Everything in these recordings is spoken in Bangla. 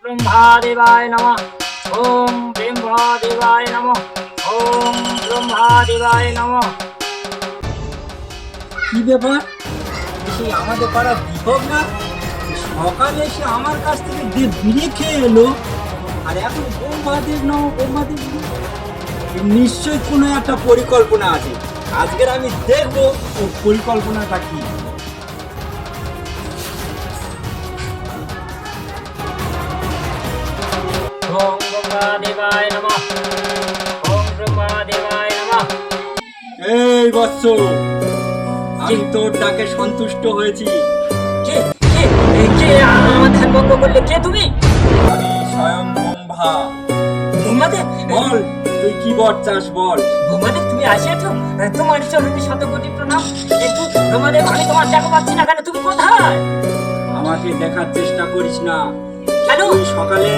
ব্রহ্মাদেবায় নমঃ। ওম ব্রহ্মদেবায় নমঃ। ওম ব্রহ্মাদেবায় নমঃ। কি ব্যাপার? সেই আমাদের পাড়া বিভব না সকালে এসে আমার কাছ থেকে বিড়ি খেয়ে এলো, আর এখন ব্রহ্মাদেব নম ব্রহ্মাদেব নমঃ। নিশ্চয়ই কোনো একটা পরিকল্পনা আছে। আজকের আমি দেখবো ওর পরিকল্পনাটা কি। ওম ব্রহ্মাদেবায় নমঃ। ওম ব্রহ্মাদেবায় নমঃ। এই বৎস, আমি তোর ডাকে সন্তুষ্ট হয়েছি। কে কে কে আমার ধ্যান ভঙ্গ করলে? কে তুমি? আমি স্বয়ং ব্রহ্মা। ব্রহ্মাদেব? বল, তুই কি বর চাস বল। ব্রহ্মাদেব তুমি আসিয়াছ? তোমার চরণে শতকোটি প্রণাম। কিন্তু ব্রহ্মাদেব আমি তোমার দেখা পাচ্ছি না কেন? তুমি কোথায়? আমাকে দেখার চেষ্টা করিস না। কেন? তুই সকালে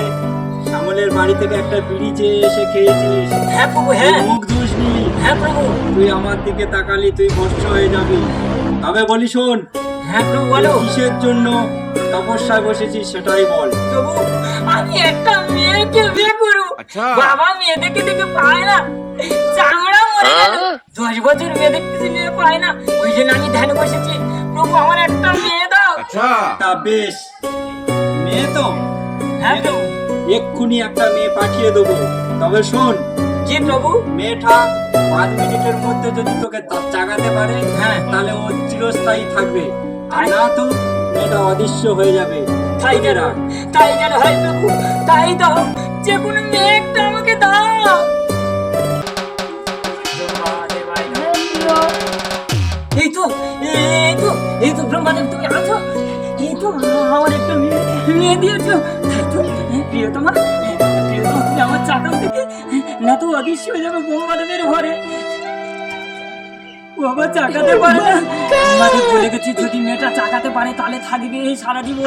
শ্যামলের বাড়ি থেকে একটা বিড়ি চেয়ে এসে খেয়েছিস। হ্যাঁ প্রভু, হ্যাঁ। তুই মুখ ধুসনি। হ্যাঁ প্রভু। তুই আমার দিকে তাকালি তুই ভস্ম হয়ে যাবি। তবে বলি শোন, হ্যাঁ প্রভু তুই বলো। কিসের জন্য তপস্যায় বসেছিস সেটাই বল। প্রভু আমি একটা মেয়েকে বিয়ে করব। বাবা মেয়ে দেখে দেখে পায় না, চামড়া মরে গেল। 10 বছর মেয়ে দেখতেছি, মেয়ে পায় না। ওই জন্য আমি ধ্যানে বসেছি। প্রভু আমার একটা মেয়ে দাও। তা বেশ, মেয়ে তো হ্যাঁ প্রভু। এক্ষুনি একটা মেয়ে পাঠিয়ে দেবো। তবে শোন, জি প্রভু। মেয়েটা 5 মিনিটের মধ্যে যদি তোকে জাগাতে পারে, হ্যাঁ। তাহলে ও চিরস্থায়ী থাকবে। আর না তো মেয়েটা অদৃশ্য হয়ে যাবে। তাই যেন, তাই যেন হয় প্রভু। তাই দাও, যে কোনো মেয়ে একটা আমাকে দাও। এই তো এই তো এই তো ব্রহ্মাদেব তুমি আছো। এই তো আমার একটা মেয়ে দিয়েছো। তাই তো প্রিয়তমা, প্রিয়তমা তুমি আমার চাকাও থেকে না তো অদৃশ্য হয়ে যাবে ব্রহ্মাদেবের ঘরে। ও আবার চাকাতে পারে না। ব্রহ্মাদেব বলে গেছি যদি মেয়েটা চাকাতে পারে তাহলে থাকবে সারা জীবন,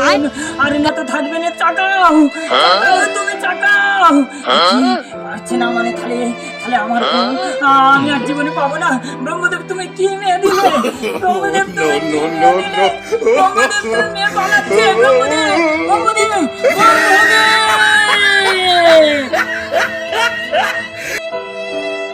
আর না তো থাকবে না। চাকাও, তুমি চাকাও। পারছে না মানে তাহলে তাহলে আমার আমি আর জীবনে পাবো না। ব্রহ্মদেব তুমি কি মেয়ে দিলে? ব্রহ্মদেব তুমি কি মেয়ে দিলে? ব্রহ্মদেব তুমি মেয়ে পালাচ্ছে। ব্রহ্মদেব, ব্রহ্মদেব, ব্রহ্মদেব।